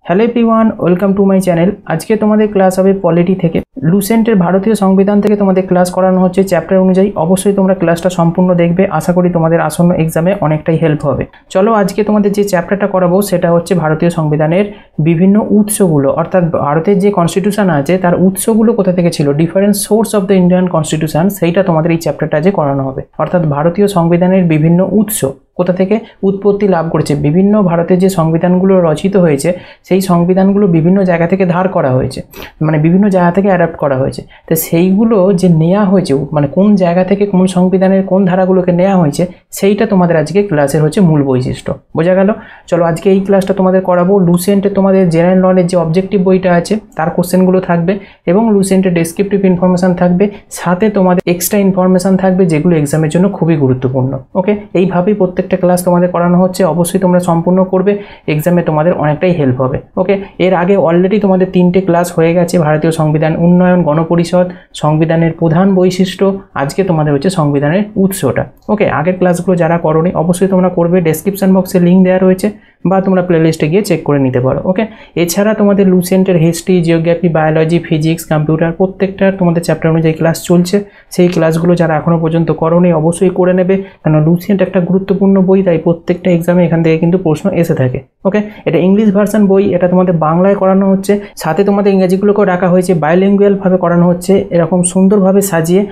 Hello everyone, welcome to my channel. আজকে তোমাদের class হবে পলিটি থেকে। লুসেন্টের ভারতীয় সংবিধান থেকে তোমাদের ক্লাস করানো হচ্ছে চ্যাপ্টার অনুযায়ী। অবশ্যই তোমরা ক্লাসটা সম্পূর্ণ দেখবে, আশা করি তোমাদের আসন্ন এক্সামে অনেকটাই হেল্প হবে। চলো আজকে তোমাদের যে চ্যাপ্টারটা করাবো সেটা হচ্ছে ভারতীয় সংবিধানের বিভিন্ন উৎসগুলো, অর্থাৎ ভারতের যে কনস্টিটিউশন আছে তার উৎসগুলো কোথা থেকে ছিল, different source of the Indian constitution, সেইটা তোমাদের এই চ্যাপ্টারটা যে করানো হবে। অর্থাৎ ভারতীয় সংবিধানের বিভিন্ন উৎস কোথা থেকে উৎপত্তি লাভ করেছে, বিভিন্ন ভারতের যে সংবিধানগুলো রচিত হয়েছে সেই সংবিধানগুলো বিভিন্ন জায়গা থেকে ধার করা হয়েছে, মানে বিভিন্ন জায়গা থেকে অ্যাডাপ্ট করা হয়েছে। তো সেইগুলো যে নেওয়া হয়েছে, মানে কোন জায়গা থেকে কোন সংবিধানের কোন ধারাগুলোকে নেওয়া হয়েছে, সেইটা তোমাদের আজকে ক্লাসের হচ্ছে মূল বৈশিষ্ট্য। বোঝা গেল? চলো আজকে এই ক্লাসটা তোমাদের করাবো। লুসেন্টে তোমাদের জেনারেল নলেজ যে অবজেক্টিভ বইটা আছে তার কোশ্চেনগুলো থাকবে এবং লুসেন্টে ডেসক্রিপটিভ ইনফরমেশান থাকবে, সাথে তোমাদের এক্সট্রা ইনফরমেশান থাকবে যেগুলো এক্সামের জন্য খুবই গুরুত্বপূর্ণ। ওকে, এইভাবেই প্রত্যেকটা ক্লাস তোমাদের করানো হচ্ছে, অবশ্যই তোমরা সম্পূর্ণ করবে, এক্সামে তোমাদের অনেকটাই হেল্প হবে। ওকে, এর আগে অলরেডি তোমাদের 3টে ক্লাস হয়ে গেছে, ভারতীয় সংবিধান উন্নয়ন, গণপরিষদ, সংবিধানের প্রধান বৈশিষ্ট্য, আজকে তোমাদের হচ্ছে সংবিধানের উৎসটা। ওকে, আগের ক্লাসগুলো যারা করোনি অবশ্যই তোমরা করবে, ডেসক্রিপশন বক্সে লিঙ্ক দেওয়া রয়েছে বা তোমরা প্লেলিস্টে গিয়ে চেক করে নিতে পারো। ওকে, এছাড়া তোমাদের লুসেন্টের history, geography, biology, physics, computer প্রত্যেকটার তোমাদের চ্যাপ্টার অনুযায়ী ক্লাস চলছে। সেই ক্লাসগুলো যারা এখনও পর্যন্ত করোনি অবশ্যই করে নেবে, কারণ লুসেন্ট একটা গুরুত্বপূর্ণ বই, তাই প্রত্যেকটা এক্সামে এখান থেকে কিন্তু প্রশ্ন এসে থাকে। ওকে, এটা ইংলিশ ভার্সন বই, এটা তোমাদের বাংলায় করানো হচ্ছে, সাথে তোমাদের ইংরেজিগুলোকেও রাখা হয়েছে, বাইলিঙ্গুয়ালভাবে করানো হচ্ছে, এরকম সুন্দরভাবে সাজিয়ে।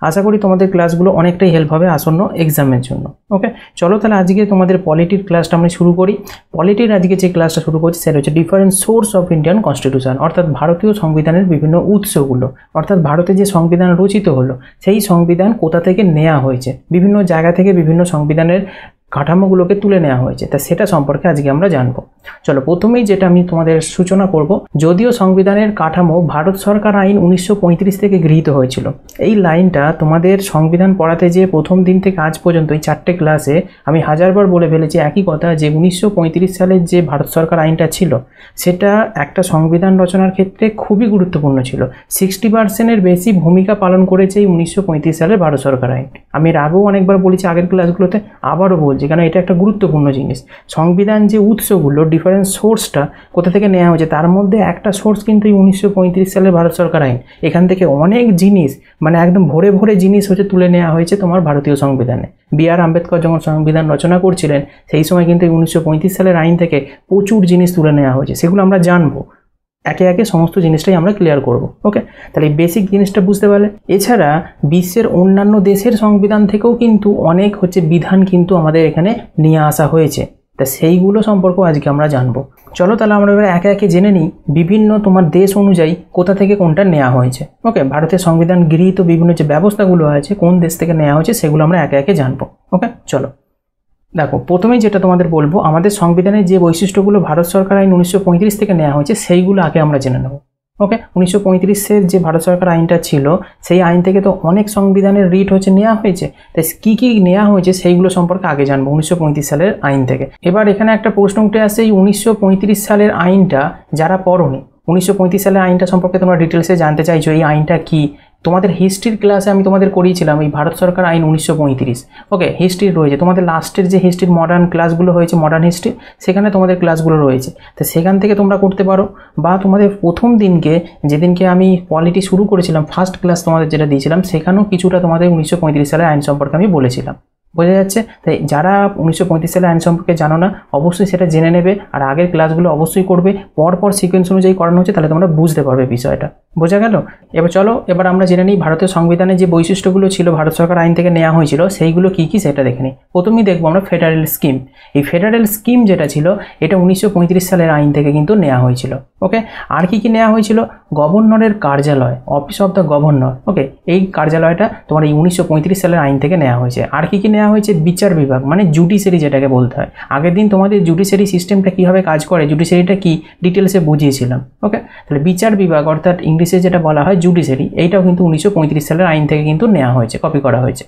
আশা করি তোমাদের ক্লাসগুলো অনেকটাই হেল্প হবে আসন্ন এক্সামের জন্য। ওকে, চলো তাহলে আজকে তোমাদের পলিটির ক্লাসটা আমরা শুরু করি। পলিটির আজকে যে ক্লাসটা শুরু করছি সেটা হচ্ছে different source of Indian constitution, অর্থাৎ ভারতীয় সংবিধানের বিভিন্ন উৎসগুলো, অর্থাৎ ভারতে যে সংবিধান রচিত হলো সেই সংবিধান কোথা থেকে নেওয়া হয়েছে, বিভিন্ন জায়গা থেকে বিভিন্ন সংবিধানের কাঠামোগুলোকে তুলে নেওয়া হয়েছে, তা সেটা সম্পর্কে আজকে আমরা জানবো। চলো প্রথমেই যেটা আমি তোমাদের সূচনা করব, যদিও সংবিধানের কাঠামো ভারত সরকার আইন 1935 থেকে গৃহীত হয়েছিল। এই লাইনটা তোমাদের সংবিধান পড়াতে যে প্রথম দিন থেকে আজ পর্যন্ত এই 4টে ক্লাসে আমি হাজারবার বলে ফেলেছি একই কথা, যে 1935 সালের যে ভারত সরকার আইনটা ছিল সেটা একটা সংবিধান রচনার ক্ষেত্রে খুবই গুরুত্বপূর্ণ ছিল। 60%-এর বেশি ভূমিকা পালন করেছে এই 1935 সালের ভারত সরকার আইন। আমি এর আগেও অনেকবার বলেছি আগের ক্লাসগুলোতে, আবারও বলছি, কারণ এটা একটা গুরুত্বপূর্ণ জিনিস। সংবিধান যে উৎসগুলো, ডিফারেন্ট সোর্সটা কোথা থেকে নেওয়া হয়েছে, তার মধ্যে একটা সোর্স কিন্তু এই 1935 সালের ভারত সরকার আইন। এখান থেকে অনেক জিনিস, মানে একদম ভরে ভরে জিনিস হচ্ছে তুলে নেওয়া হয়েছে তোমার ভারতীয় সংবিধানে। B.R. আম্বেদকর যখন সংবিধান রচনা করছিলেন সেই সময় কিন্তু এই 1935 সালের আইন থেকে প্রচুর জিনিস তুলে নেওয়া হয়েছে, সেগুলো আমরা জানবো, একে একে সমস্ত জিনিসটাই আমরা ক্লিয়ার করব। ওকে, তাহলে এই বেসিক জিনিসটা বুঝতে পারলে, এছাড়া বিশ্বের অন্যান্য দেশের সংবিধান থেকেও কিন্তু অনেক হচ্ছে বিধান কিন্তু আমাদের এখানে নিয়ে আসা হয়েছে, তা সেইগুলো সম্পর্কেও আজকে আমরা জানবো। চলো তাহলে আমরা এবার একে একে জেনে নিই বিভিন্ন তোমার দেশ অনুযায়ী কোথা থেকে কোনটা নেওয়া হয়েছে। ওকে, ভারতের সংবিধান গৃহীত বিভিন্ন যে ব্যবস্থাগুলো আছে কোন দেশ থেকে নেওয়া হয়েছে সেগুলো আমরা একে একে জানবো। ওকে, চলো দেখো, প্রথমেই যেটা তোমাদের বলবো, আমাদের সংবিধানের যে বৈশিষ্ট্যগুলো ভারত সরকার আইন 1935 থেকে নেওয়া হয়েছে সেইগুলো আগে আমরা জেনে নেব। ওকে, 1935-এর যে ভারত সরকার আইনটা ছিল সেই আইন থেকে তো অনেক সংবিধানের রিট হচ্ছে নেওয়া হয়েছে, তাই কী কী নেওয়া হয়েছে সেইগুলো সম্পর্কে আগে জানবো 1935 সালের আইন থেকে। এবার এখানে একটা প্রশ্ন উঠে আসে, এই 1935 সালের আইনটা যারা পড়োনি, 1935 সালের আইনটা সম্পর্কে তোমরা ডিটেলসে জানতে চাইছো, এই আইনটা কি, তোমাদের হিস্ট্রির ক্লাসে আমি তোমাদের করিয়েছিলাম এই ভারত সরকার আইন 1935। ওকে, হিস্ট্রি রয়েছে তোমাদের লাস্টের যে হিস্ট্রির মডার্ন ক্লাসগুলো হয়েছে, মডার্ন হিস্ট্রি, সেখানে তোমাদের ক্লাসগুলো রয়েছে, তো সেখান থেকে তোমরা করতে পারো। বা তোমাদের প্রথম দিনকে যেদিনকে আমি পলিটি শুরু করেছিলাম, ফার্স্ট ক্লাস তোমাদের যেটা দিয়েছিলাম, সেখানেও কিছুটা তোমাদের 1935 সালের আইন সম্পর্কে আমি বলেছিলাম। বোঝা যাচ্ছে? তাই যারা 1935 সালের আইন সম্পর্কে জানো না অবশ্যই সেটা জেনে নেবে, আর আগের ক্লাসগুলো অবশ্যই করবে, পরপর সিকোয়েন্স অনুযায়ী করানো হচ্ছে, তাহলে তোমরা বুঝতে পারবে বিষয়টা। বোঝা গেল? এবার চলো এবার আমরা জেনে নিই ভারতীয় সংবিধানের যে বৈশিষ্ট্যগুলো ছিল ভারত সরকার আইন থেকে নেওয়া হয়েছিল সেইগুলো কী কী সেটা দেখে নিই। প্রথমেই দেখবো আমরা ফেডারেল স্কিম। এই ফেডারেল স্কিম যেটা ছিল এটা 1935 সালের আইন থেকে কিন্তু নেওয়া হয়েছিল। ওকে, আর কি কি নেওয়া হয়েছিল, গভর্নরের কার্যালয়, অফিস অফ দ্য গভর্নর। ওকে, এই কার্যালয়টা তোমার এই 1935 সালের আইন থেকে নেওয়া হয়েছে। আর কি কি নেওয়া হয়েছে, বিচার বিভাগ, মানে জুডিশিয়ারি যেটাকে বলতে হয়। আগের দিন তোমাদের জুডিশিয়ারি সিস্টেমটা কীভাবে কাজ করে, জুডিশিয়ারিটা কি ডিটেলসে বুঝিয়েছিলাম। ওকে, তাহলে বিচার বিভাগ অর্থাৎ ইংলিশে যেটা বলা হয় জুডিশিয়ারি, এইটাও কিন্তু 1935 সালের আইন থেকে কিন্তু নেওয়া হয়েছে, কপি করা হয়েছে।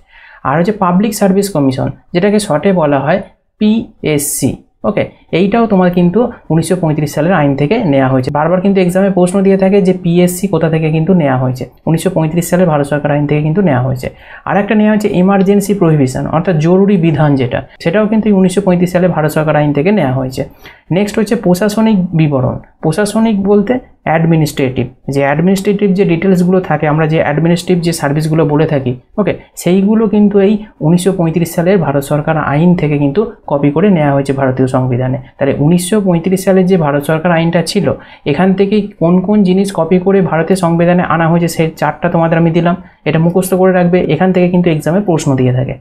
আর হচ্ছে পাবলিক সার্ভিস কমিশন, যেটাকে শর্টে বলা হয় PSC। ওকে, এইটাও তোমার কিন্তু 1935 সালের আইন থেকে নেওয়া হয়েছে। বারবার কিন্তু এক্সামে প্রশ্ন দিয়ে থাকে যে পিএসসি কোথা থেকে কিন্তু নেওয়া হয়েছে, 1935 সালের ভারত সরকার আইন থেকে কিন্তু নেওয়া হয়েছে। আর একটা নেওয়া হয়েছে এমার্জেন্সি প্রহিবিশন, অর্থাৎ জরুরি বিধান, সেটাও কিন্তু 1935 সালে ভারত সরকার আইন থেকে নেওয়া হয়েছে। নেক্সট হচ্ছে প্রশাসনিক বিবরণ। প্রশাসনিক বলতে অ্যাডমিনিস্ট্রেটিভ, যে অ্যাডমিনিস্ট্রেটিভ যে ডিটেলসগুলো থাকে, আমরা যে অ্যাডমিনিস্ট্রেটিভ যে সার্ভিসগুলো বলে থাকি, ওকে, সেইগুলো কিন্তু এই 1935 সালের ভারত সরকার আইন থেকে কিন্তু কপি করে নেওয়া হয়েছে ভারতীয় সংবিধানে। তাহলে 1935 সালের যে ভারত সরকার আইনটা ছিল, এখান থেকে কোন কোন জিনিস কপি করে ভারতীয় সংবিধানে আনা হয়েছে সেই চারটা তোমাদের আমি দিলাম, এটা মুখস্থ করে রাখবে। এখান থেকে কিন্তু এক্সামে প্রশ্ন দিয়ে থাকে।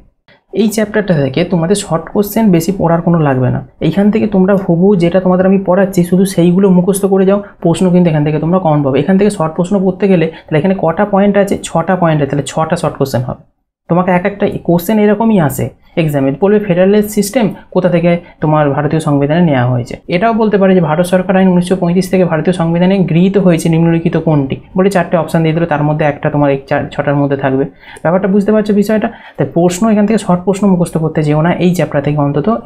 এই চ্যাপ্টারটা থেকে তোমাদের শর্ট কোশ্চেন বেশি পড়ার কোনো লাগবে না। এইখান থেকে তোমরা হুবহু যেটা তোমাদের আমি পড়াচ্ছি শুধু সেইগুলো মুখস্থ করে যাও, প্রশ্ন কিন্তু এখান থেকে তোমরা কমন পাবে। এখান থেকে শর্ট প্রশ্ন পড়তে গেলে তাহলে এখানে কটা পয়েন্ট আছে, 6টা পয়েন্ট আছে, তাহলে 6টা শর্ট কোশ্চেন হবে। তোমাকে এক একটা কোশ্চেন এরকমই আসে এক্সামে, বলবে ফেডারেল সিস্টেম কোথা থেকে তোমার ভারতীয় সংবিধানে নেওয়া হয়েছে। এটাও বলতে পারে যে ভারত সরকার আইন 1935 থেকে ভারতীয় সংবিধানে গৃহীত হয়েছে নিম্নলিখিত কোনটি, বলে 4টে অপশান দিয়ে দিল, তার মধ্যে একটা তোমার এই 6টার মধ্যে থাকবে। ব্যাপারটা বুঝতে পারছো বিষয়টা? তাই প্রশ্ন এখান থেকে শর্ট প্রশ্ন মুখস্থ করতে যেও না এই চ্যাপ্টার থেকে,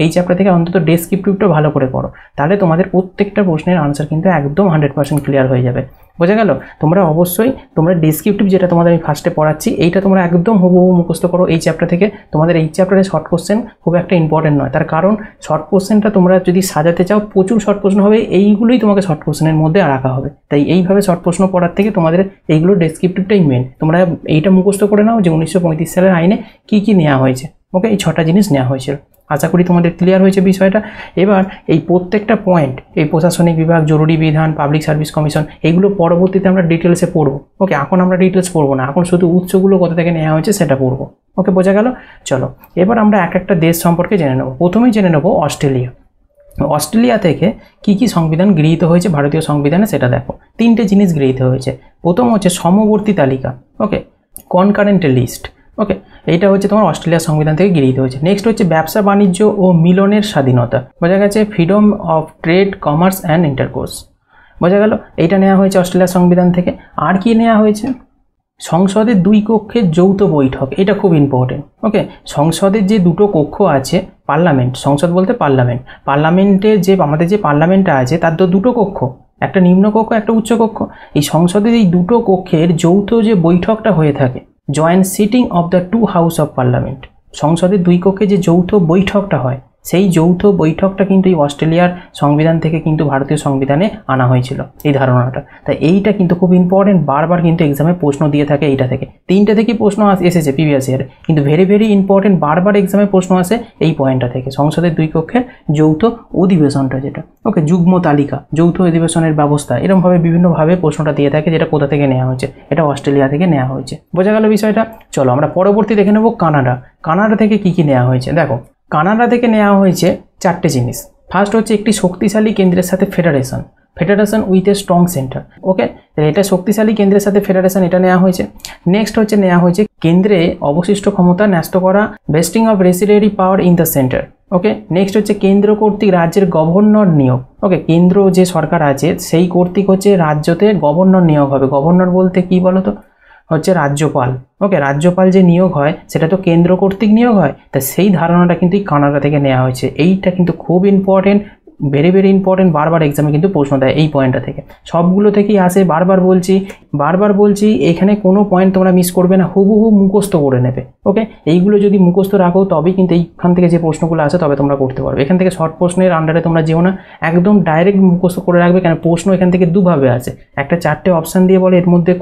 এই চ্যাপ্টার থেকে অন্তত ডেসক্রিপটিভটা ভালো করে করো, তাহলে তোমাদের প্রত্যেকটা প্রশ্নের আনসার কিন্তু একদম 100% ক্লিয়ার হয়ে যাবে। বোঝা গেল? তোমরা অবশ্যই তোমরা ডেসক্রিপটিভ যেটা তোমাদের আমি ফার্স্টে পড়াচ্ছি এইটা তোমরা একদম হুবহু মুখস্থ করো এই চ্যাপ্টার থেকে। তোমাদের এই চ্যাপ্টারে শর্ট কোশ্চেন খুব একটা ইম্পর্টেন্ট নয়, তার কারণ শর্ট কোশ্চেনটা তোমরা যদি সাজাতে চাও প্রচুর শর্ট প্রশ্ন হবে, এইগুলোই তোমাকে শর্ট কোশ্চেনের মধ্যে রাখা হবে। তাই এইভাবে শর্ট প্রশ্ন পড়ার থেকে তোমাদের এইগুলো ডেসক্রিপটিভটাই মেন। তোমরা এইটা মুখস্থ করে নাও যে 1935 সালের আইনে কী কী নেওয়া হয়েছে। ওকে, এই 6টা জিনিস নেওয়া হয়েছিল। আশা করি তোমাদের ক্লিয়ার হয়েছে বিষয়টা। এবার এই প্রত্যেকটা পয়েন্ট, এই প্রশাসনিক বিভাগ, জরুরি বিধান, পাবলিক সার্ভিস কমিশন, এইগুলো পরবর্তীতে আমরা ডিটেলসে পড়বো। ওকে, এখন আমরা ডিটেলস পড়বো না, এখন শুধু উৎসগুলো কোথা থেকে নেওয়া হয়েছে সেটা পড়বো। ওকে, বোঝা গেল? চলো এবার আমরা এক একটা দেশ সম্পর্কে জেনে নেব। প্রথমেই জেনে নেব অস্ট্রেলিয়া। অস্ট্রেলিয়া থেকে কি কি সংবিধান গৃহীত হয়েছে ভারতীয় সংবিধানে সেটা দেখো। 3টে জিনিস গৃহীত হয়েছে। প্রথম হচ্ছে সমবর্তী তালিকা, ওকে, কনকারেন্ট লিস্ট। ওকে, এইটা হচ্ছে তোমার অস্ট্রেলিয়ার সংবিধান থেকে গৃহীত হয়েছে। নেক্সট হচ্ছে ব্যবসা বাণিজ্য ও মিলনের স্বাধীনতা, বোঝা গেছে, freedom of trade, commerce and intercourse, বোঝা গেল? এইটা নেওয়া হয়েছে অস্ট্রেলিয়ার সংবিধান থেকে। আর কি নেওয়া হয়েছে? সংসদের 2 কক্ষের যৌথ বৈঠক, এটা খুব ইম্পর্টেন্ট। ওকে, সংসদের যে 2টো কক্ষ আছে, পার্লামেন্ট, সংসদ বলতে পার্লামেন্ট, পার্লামেন্টের যে আমাদের যে পার্লামেন্টটা আছে তার তো 2টো কক্ষ, একটা নিম্ন কক্ষ একটা উচ্চ কক্ষ। এই সংসদের এই 2টো কক্ষের যৌথ যে বৈঠকটা হয়ে থাকে, joint sitting of the 2 house of parliament, সংসদের 2 কক্ষে যে যৌথ বৈঠকটা হয় সেই যৌথ বৈঠকটা কিন্তু এই অস্ট্রেলিয়ার সংবিধান থেকে কিন্তু ভারতীয় সংবিধানে আনা হয়েছিল এই ধারণাটা। তাই এইটা কিন্তু খুব ইম্পর্টেন্ট, বারবার কিন্তু এক্সামে প্রশ্ন দিয়ে থাকে এইটা থেকে। 3টে থেকে প্রশ্ন এসেছে প্রিভিয়াস ইয়ারে, কিন্তু ভেরি ইম্পর্টেন্ট, বারবার এক্সামে প্রশ্ন আসে এই পয়েন্টটা থেকে, সংসদের 2 কক্ষের যৌথ অধিবেশনটা যেটা। ওকে, যুগ্ম তালিকা, যৌথ অধিবেশনের ব্যবস্থা, এরকমভাবে বিভিন্নভাবে প্রশ্নটা দিয়ে থাকে, যেটা কোথা থেকে নেওয়া হয়েছে, এটা অস্ট্রেলিয়া থেকে নেওয়া হয়েছে। বোঝা গেল বিষয়টা? চলো আমরা পরবর্তী দেখে নেব কানাডা। কানাডা থেকে কি কি নেওয়া হয়েছে দেখো। কানাডা থেকে নেওয়া হয়েছে 4টে জিনিস। ফার্স্ট হচ্ছে একটি শক্তিশালী কেন্দ্রের সাথে federation, federation with a strong centre. Okay, এটা শক্তিশালী কেন্দ্রের সাথে ফেডারেশন, এটা নেওয়া হয়েছে। নেক্সট হচ্ছে নেওয়া হয়েছে কেন্দ্রে অবশিষ্ট ক্ষমতা ন্যস্ত করা, vesting of residency power in the centre. Okay, next হচ্ছে কেন্দ্র কর্তৃক রাজ্যের গভর্নর নিয়োগ। ওকে, কেন্দ্র যে সরকার আছে সেই কর্তৃক হচ্ছে রাজ্যতে গভর্নর নিয়োগ হবে। গভর্নর বলতে কি বলো তো? হচ্ছে রাজ্যপাল। ওকে, রাজ্যপাল যে নিয়োগ হয় সেটা তো কেন্দ্র কর্তৃক নিয়োগ হয়, তা সেই ধারণাটা কিন্তু কানাডা থেকে নেওয়া হয়েছে। এইটা কিন্তু খুব ইম্পর্টেন্ট, ভেরি ইম্পর্টেন্ট, বারবার এক্সামে কিন্তু প্রশ্ন দেয় এই পয়েন্টটা থেকে। সবগুলো থেকেই আসে, বারবার বলছি এখানে কোনো পয়েন্ট তোমরা মিস করবে না, হুবহু মুখস্থ করে নেবে। ওকে, এইগুলো যদি মুখস্থ রাখো তবেই কিন্তু এইখান থেকে যে প্রশ্নগুলো আসে তবে তোমরা করতে পারবে। এখান থেকে শর্ট প্রশ্নের আন্ডারে তোমরা যেও না, একদম ডাইরেক্ট মুখস্থ করে রাখবে। কেন প্রশ্ন এখান থেকে দুভাবে আসে, একটা 4টে অপশান দিয়ে বলে, এর মধ্যে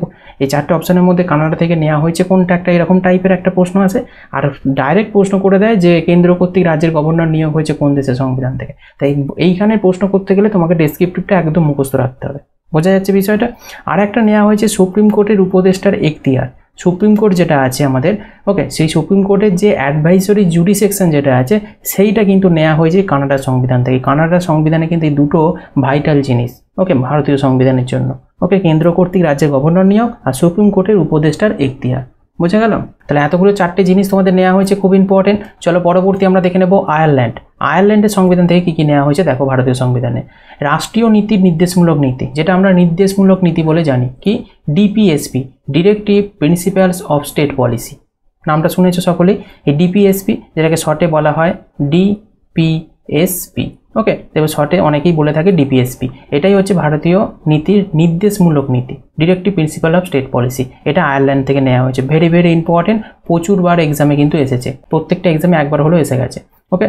এই 4টে অপশানের মধ্যে কানাডা থেকে নেওয়া হয়েছে কোনটা, একটা এরকম টাইপের একটা প্রশ্ন আসে। আর ডাইরেক্ট প্রশ্ন করে দেয় যে কেন্দ্র কর্তৃক রাজ্যের গভর্নর নিয়োগ হয়েছে কোন দেশের সংবিধান থেকে। তাই এইখানে প্রশ্ন করতে গেলে তোমাকে ডেসক্রিপটিভটা একদম মুখস্থ রাখতে হবে। বোঝা যাচ্ছে বিষয়টা? আর একটা নেওয়া হয়েছে সুপ্রিম কোর্টের উপদেষ্টার এখতিয়ার। সুপ্রিম কোর্ট যেটা আছে আমাদের, ওকে, সেই সুপ্রিম কোর্টের যে অ্যাডভাইসরি জুডিসেকশন যেটা আছে সেইটা কিন্তু নেওয়া হয়েছে কানাডার সংবিধান থেকে। কানাডার সংবিধানে কিন্তু এই 2টো ভাইটাল জিনিস, ওকে, ভারতীয় সংবিধানের জন্য। ওকে, কেন্দ্র কর্তৃক রাজ্যের গভর্নর নিয়োগ আর সুপ্রিম কোর্টের উপদেষ্টার এখতিয়ার। বোঝা গেল? তাহলে এতগুলো 4টে জিনিস তোমাদের নেওয়া হয়েছে, খুব ইম্পর্টেন্ট। চলো পরবর্তী আমরা দেখে নেব আয়ারল্যান্ড। আয়ারল্যান্ডের সংবিধান থেকে কী নেওয়া হয়েছে দেখো ভারতীয় সংবিধানে। রাষ্ট্রীয় নীতির নির্দেশমূলক নীতি, যেটা আমরা নির্দেশমূলক নীতি বলে জানি, কি DPSP, directive principles of state policy. নামটা শুনেছো সকলেই, এই ডিপিএসপি যেটাকে শর্টে বলা হয় ডিপিএসপি। ওকে, এবার শর্টে অনেকেই বলে থাকে ডিপিএসপি। এটাই হচ্ছে ভারতীয় নীতির নির্দেশমূলক নীতি, directive principal of state policy. এটা আয়ারল্যান্ড থেকে নেওয়া হয়েছে। ভেরি ভেরি ইম্পর্টেন্ট, প্রচুরবার এক্সামে কিন্তু এসেছে, প্রত্যেকটা এক্সামে একবার হলেও এসে গেছে। ওকে,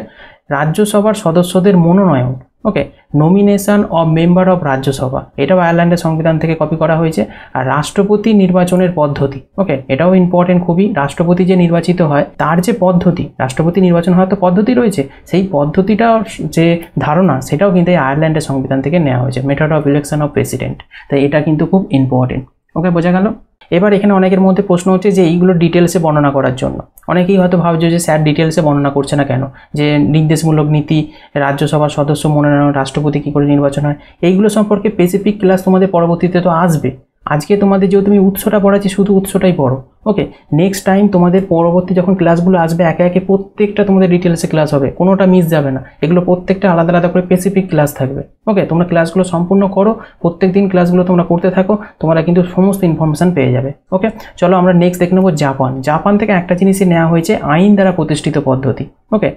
রাজ্যসভার সদস্যদের মনোনয়ন, okay, nomination of member of Rajya Sabha, এটাও আয়ারল্যান্ডের সংবিধান থেকে কপি করা হয়েছে। আর রাষ্ট্রপতি নির্বাচনের পদ্ধতি, ওকে, এটাও ইম্পর্টেন্ট খুবই। রাষ্ট্রপতি যে নির্বাচিত হয় তার যে পদ্ধতি, রাষ্ট্রপতি নির্বাচন হওয়ার তো পদ্ধতি রয়েছে, সেই পদ্ধতিটা যে ধারণা সেটাও কিন্তু এই আয়ারল্যান্ডের সংবিধান থেকে নেওয়া হয়েছে, method of election of president. তাই এটা কিন্তু খুব ইম্পর্টেন্ট। ওকে, বোঝা গেল। এবার এখানে অনেকের মধ্যে প্রশ্ন হচ্ছে যে এইগুলো ডিটেলসে বর্ণনা করার জন্য। অনেকেই হয়তো ভাবছে যে স্যার ডিটেলসে বর্ণনা করছে না কেন, যে নির্দেশমূলক নীতি, রাজ্যসভার সদস্য মনোনয়ন, রাষ্ট্রপতি কী করে নির্বাচন হয়, এইগুলো সম্পর্কে স্পেসিফিক ক্লাস তোমাদের পরবর্তীতে তো আসবে। আজকে তোমাদের যেহেতু তুমি উৎসটা পড়াচ্ছি, শুধু উৎসটাই পড়ো। ওকে, নেক্সট টাইম তোমাদের পরবর্তী যখন ক্লাসগুলো আসবে একে একে প্রত্যেকটা তোমাদের ডিটেলসে ক্লাস হবে, কোনোটা মিস যাবে না। এগুলো প্রত্যেকটা আলাদা আলাদা করে স্পেসিফিক ক্লাস থাকবে। ওকে, তোমরা ক্লাসগুলো সম্পূর্ণ করো, প্রত্যেক দিন ক্লাসগুলো তোমরা করতে থাকো, তোমরা কিন্তু সমস্ত ইনফরমেশান পেয়ে যাবে। ওকে, চলো আমরা নেক্সট দেখে নেবো জাপান। জাপান থেকে একটা জিনিসই নেওয়া হয়েছে, আইন দ্বারা প্রতিষ্ঠিত পদ্ধতি। ওকে,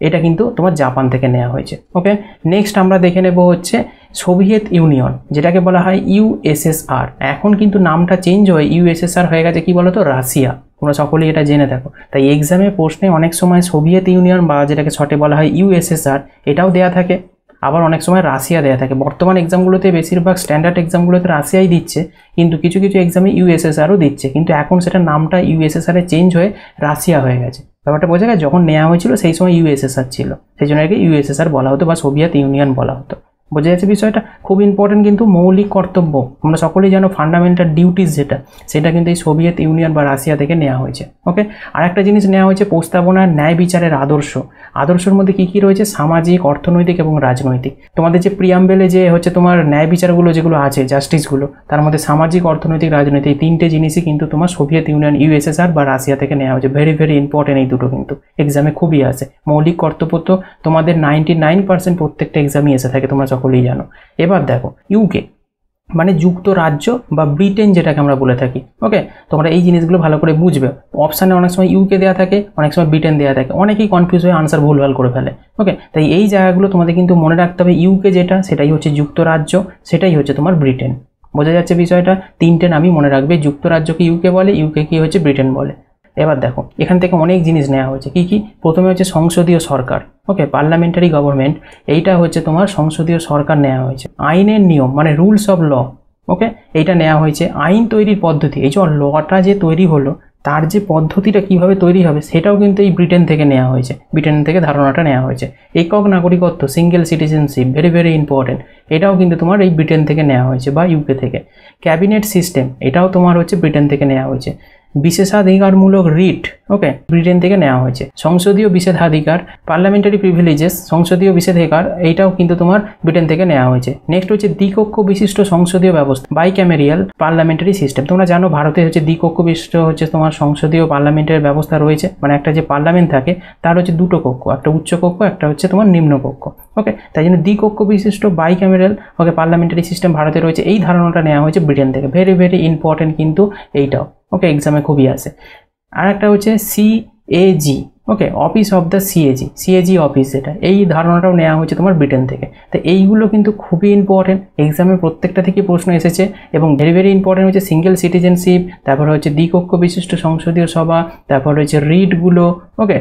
এটা কিন্তু তোমার জাপান থেকে নেওয়া হয়েছে। ওকে, নেক্সট আমরা দেখে নেব হচ্ছে সোভিয়েত ইউনিয়ন, যেটাকে বলা হয় ইউএসএসআর। এখন কিন্তু নামটা চেঞ্জ হয়ে ইউএসএসআর হয়ে গেছে, কি বলতো, রাশিয়া। তোমরা সকলেই এটা জেনে থাকো। তাই এক্সামে প্রশ্নে অনেক সময় সোভিয়েত ইউনিয়ন বা যেটাকে শর্টে বলা হয় ইউএসএসআর এটাও দেওয়া থাকে, আবার অনেক সময় রাশিয়া দেওয়া থাকে। বর্তমান এক্সামগুলোতে বেশিরভাগ স্ট্যান্ডার্ড এক্সামগুলোতে রাশিয়াই দিচ্ছে, কিন্তু কিছু কিছু এক্সামে ইউএসএসআরও দিচ্ছে, কিন্তু এখন সেটা নামটা ইউএসএসআরে চেঞ্জ হয়ে রাশিয়া হয়ে গেছে। ব্যাপারটা বোঝা গেছে? যখন নেওয়া হয়েছিল সেই সময় ইউএসএসআর ছিল, সেই জন্য একে ইউএসএসআর বলা হতো বা সোভিয়েত ইউনিয়ন বলা হতো। বোঝা যাচ্ছে বিষয়টা? খুব ইম্পর্টেন্ট কিন্তু, মৌলিক কর্তব্য তোমরা সকলেই জানো, ফান্ডামেন্টাল ডিউটিস যেটা, সেটা কিন্তু এই সোভিয়েত ইউনিয়ন বা রাশিয়া থেকে নেওয়া হয়েছে। ওকে, আর একটা জিনিস নেওয়া হয়েছে প্রস্তাবনার ন্যায় বিচারের আদর্শ। আদর্শের মধ্যে কী কী রয়েছে? সামাজিক, অর্থনৈতিক এবং রাজনৈতিক। তোমাদের যে প্রিয়াম্বেলে যে হচ্ছে তোমার ন্যায় বিচারগুলো যেগুলো আছে, জাস্টিসগুলো, তার মধ্যে সামাজিক, অর্থনৈতিক, রাজনৈতিক, এই তিনটে জিনিসই কিন্তু তোমার সোভিয়েত ইউনিয়ন, ইউএসএসআর বা রাশিয়া থেকে নেওয়া হয়েছে। ভেরি ভেরি ইম্পর্টেন্ট এই দুটো, কিন্তু এক্সামে খুবই আসে। মৌলিক কর্তব্য তো তোমাদের 99% প্রত্যেকটা এক্সামই এসে থাকে, তোমরা সকলেই জানো। এবার দেখো ইউকে মানে যুক্তরাজ্য বা ব্রিটেন যেটাকে আমরা বলে থাকি। ওকে, তোমরা এই জিনিসগুলো ভালো করে বুঝবে। অপশানে অনেক সময় ইউকে দেওয়া থাকে, অনেক সময় ব্রিটেন দেওয়া থাকে, অনেকেই কনফিউজ হয়ে আনসার ভুলভাল করে ফেলে। ওকে, তাই এই জায়গাগুলো তোমাদের কিন্তু মনে রাখতে হবে। ইউকে যেটা, সেটাই হচ্ছে যুক্তরাজ্য, সেটাই হচ্ছে তোমার ব্রিটেন। বোঝা যাচ্ছে বিষয়টা? তিনটে নামই মনে রাখবে, যুক্তরাজ্যকে ইউকে বলে, ইউকে কি হচ্ছে ব্রিটেন বলে। এবার দেখো এখান থেকে অনেক জিনিস নেওয়া হয়েছে। কি কি? প্রথমে হচ্ছে সংসদীয় সরকার। ওকে, পার্লামেন্টারি গভর্নমেন্ট, এইটা হচ্ছে তোমার সংসদীয় সরকার নেওয়া হয়েছে। আইনের নিয়ম মানে রুলস অফ ল, ওকে, এইটা নেওয়া হয়েছে। আইন তৈরির পদ্ধতি, এই যে লটা যে তৈরি হলো তার যে পদ্ধতিটা কিভাবে তৈরি হবে সেটাও কিন্তু এই ব্রিটেন থেকে নেওয়া হয়েছে, ব্রিটেন থেকে ধারণাটা নেওয়া হয়েছে। একক নাগরিকত্ব, single citizenship, very very important, এটাও কিন্তু তোমার এই ব্রিটেন থেকে নেওয়া হয়েছে বা ইউকে থেকে। ক্যাবিনেট সিস্টেম, এটাও তোমার হচ্ছে ব্রিটেন থেকে নেওয়া হয়েছে। বিশেষাধিকারমূলক রিট, ওকে, ব্রিটেন থেকে নেওয়া হয়েছে। সংসদীয় বিশেষাধিকার, পার্লামেন্টারি প্রিভিলেজেস, সংসদীয় বিশেষাধিকার, এইটাও কিন্তু তোমার ব্রিটেন থেকে নেওয়া হয়েছে। নেক্সট হচ্ছে দ্বিকক্ষ বিশিষ্ট সংসদীয় ব্যবস্থা, বাইক্যামেরিয়াল পার্লামেন্টারি সিস্টেম। তোমরা জানো ভারতে হচ্ছে দ্বিকক্ষ বিশিষ্ট হচ্ছে তোমার সংসদীয় পার্লামেন্টের ব্যবস্থা রয়েছে, মানে একটা যে পার্লামেন্ট থাকে তার হচ্ছে দুটো কক্ষ, একটা উচ্চ কক্ষ, একটা হচ্ছে তোমার নিম্ন কক্ষ। ওকে, তাই জন্য দ্বিকক্ষ বিশিষ্ট বাইক্যামেরাল ওকে পার্লামেন্টারি সিস্টেম ভারতে রয়েছে। এই ধারণাটা নেওয়া হয়েছে ব্রিটেন থেকে। ভেরি ভেরি ইম্পর্টেন্ট কিন্তু এইটাও। ওকে, এক্সামে খুবই আসে। আর একটা হচ্ছে CAG, okay, office of the CAG, CAG office, যেটা এই ধারণাটাও নেওয়া হয়েছে তোমার ব্রিটেন থেকে। তো এইগুলো কিন্তু খুবই ইম্পর্টেন্ট, এক্সামে প্রত্যেকটা থেকে প্রশ্ন এসেছে। এবং ভেরি ভেরি ইম্পর্টেন্ট হচ্ছে সিঙ্গেল সিটিজেনশিপ, তারপর হচ্ছে দ্বিকক্ষ বিশিষ্ট সংসদীয় সভা, তারপর হচ্ছে রিটগুলো, ওকে,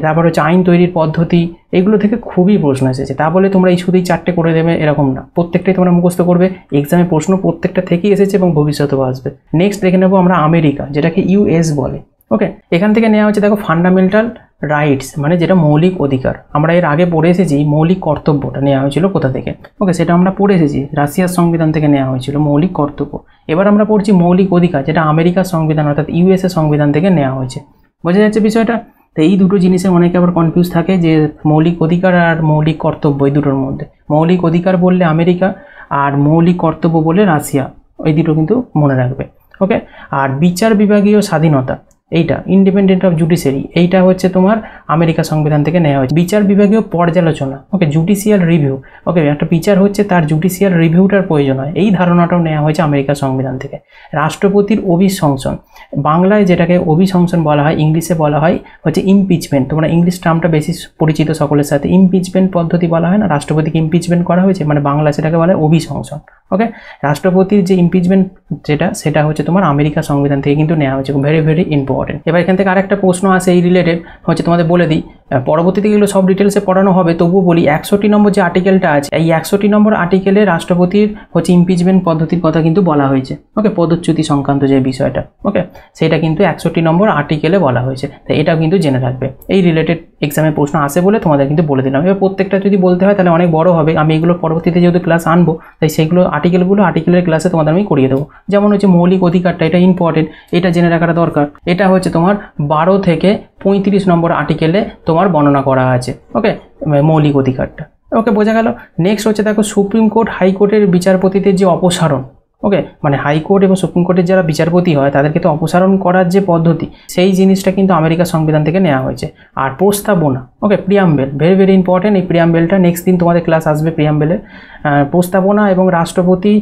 তারপর হচ্ছে আইন তৈরির পদ্ধতি, এগুলো থেকে খুবই প্রশ্ন এসেছে। তা বলে তোমরা এই শুধুই 4টে করে দেবে এরকম না, প্রত্যেকটাই তোমরা মুখস্থ করবে। এক্সামে প্রশ্ন প্রত্যেকটা থেকেই এসেছে এবং ভবিষ্যতেও আসবে। নেক্সট দেখে নেবো আমরা আমেরিকা, যেটাকে ইউএস বলে। ওকে, এখান থেকে নেওয়া হচ্ছে দেখো ফান্ডামেন্টাল রাইটস, মানে যেটা মৌলিক অধিকার। আমরা এর আগে পড়ে এসেছি মৌলিক কর্তব্যটা নেওয়া হয়েছিল কোথা থেকে। ওকে, সেটা আমরা পড়ে এসেছি, রাশিয়ার সংবিধান থেকে নেওয়া হয়েছিল মৌলিক কর্তব্য। এবার আমরা পড়ছি মৌলিক অধিকার, যেটা আমেরিকার সংবিধান অর্থাৎ ইউএসএ সংবিধান থেকে নেওয়া হয়েছে। বোঝা যাচ্ছে বিষয়টা? তো এই দুটো জিনিসে অনেকে আবার কনফিউজ থাকে যে মৌলিক অধিকার আর মৌলিক কর্তব্য এই দুটোর মধ্যে। মৌলিক অধিকার বললে আমেরিকা, আর মৌলিক কর্তব্য বললে রাশিয়া, এই দুটো কিন্তু মনে রাখবে। ওকে, আর বিচার বিভাগীয় স্বাধীনতা, এইটা ইন্ডিপেন্ডেন্ট অফ জুডিশিয়ারি, এইটা হচ্ছে তোমার আমেরিকা সংবিধান থেকে নেওয়া হয়েছে। বিচার বিভাগীয় পর্যালোচনা, ওকে, জুডিশিয়াল রিভিউ, ওকে, একটা বিচার হচ্ছে তার জুডিশিয়াল রিভিউটার প্রয়োজন হয়, এই ধারণাটাও নেওয়া হয়েছে আমেরিকা সংবিধান থেকে। রাষ্ট্রপতির অভিশংসন, বাংলায় যেটাকে অভিশংসন বলা হয়, ইংলিশে বলা হয় হচ্ছে ইমপিচমেন্ট। তোমরা ইংলিশ টার্মটা বেশি পরিচিত সকলের সাথে, ইমপিচমেন্ট পদ্ধতি বলা হয় না, রাষ্ট্রপতিকে ইমপিচমেন্ট করা হয়েছে, মানে বাংলা সেটাকে বলা হয় অভিশংসন। ওকে, রাষ্ট্রপতির যে ইমপিচমেন্ট সেটা হচ্ছে তোমার আমেরিকা সংবিধান থেকে কিন্তু নেওয়া হয়েছে, ভেরি ভেরি ইম্পর্টেন্ট। এবার এখান থেকে আরেকটা প্রশ্ন আসে এই রিলেটেড, হচ্ছে তোমাদের বলে দিই, পরবর্তীতে এগুলো সব ডিটেলসে পড়ানো হবে, তবুও বলি 61 নম্বর যে আর্টিকেলটা আছে, এই 61 নম্বর আর্টিকেলে রাষ্ট্রপতির হচ্ছে ইমপিচমেন্ট পদ্ধতির কথা কিন্তু বলা হয়েছে। ওকে, পদচ্যুতি সংক্রান্ত যে বিষয়টা, ওকে, সেটা কিন্তু 61 নম্বর আর্টিকেলে বলা হয়েছে, তাই এটাও কিন্তু জেনে রাখবে। এই রিলেটেড এক্সামে প্রশ্ন আসে বলে তোমাদের কিন্তু বলে দিলাম। এবার প্রত্যেকটা যদি বলতে হয় তাহলে অনেক বড় হবে, আমি এগুলো পরবর্তীতে যেহেতু ক্লাস আনবো, তাই সেইগুলো আর্টিকেলের ক্লাসে তোমাদের আমি করিয়ে দেবো। যেমন হচ্ছে মৌলিক অধিকারটা, এটা ইম্পর্টেন্ট, এটা জেনে রাখাটা দরকার। এটা হচ্ছে তোমার 12 থেকে 35 নম্বর আর্টিকেলে তোমার বর্ণনা করা আছে, ওকে, মৌলিক অধিকারটা। ওকে, বোঝা গেল। নেক্সট হচ্ছে দেখো সুপ্রিম কোর্ট হাইকোর্টের বিচারপতিদের যে অপসারণ, ওকে, মানে হাইকোর্ট এবং সুপ্রিম কোর্টের যারা বিচারপতি হয় তাদেরকে তো অপসারণ করার যে পদ্ধতি, সেই জিনিসটা কিন্তু আমেরিকা সংবিধান থেকে নেওয়া হয়েছে। আর প্রস্তাবনা, ওকে, প্রিয়াম্বেল, ভেরি ভেরি ইম্পর্টেন্ট। এই প্রিয়াম্বেলটা নেক্সট দিন তোমাদের ক্লাস আসবে, প্রিয়াম্বেলের প্রস্তাবনা এবং রাষ্ট্রপতি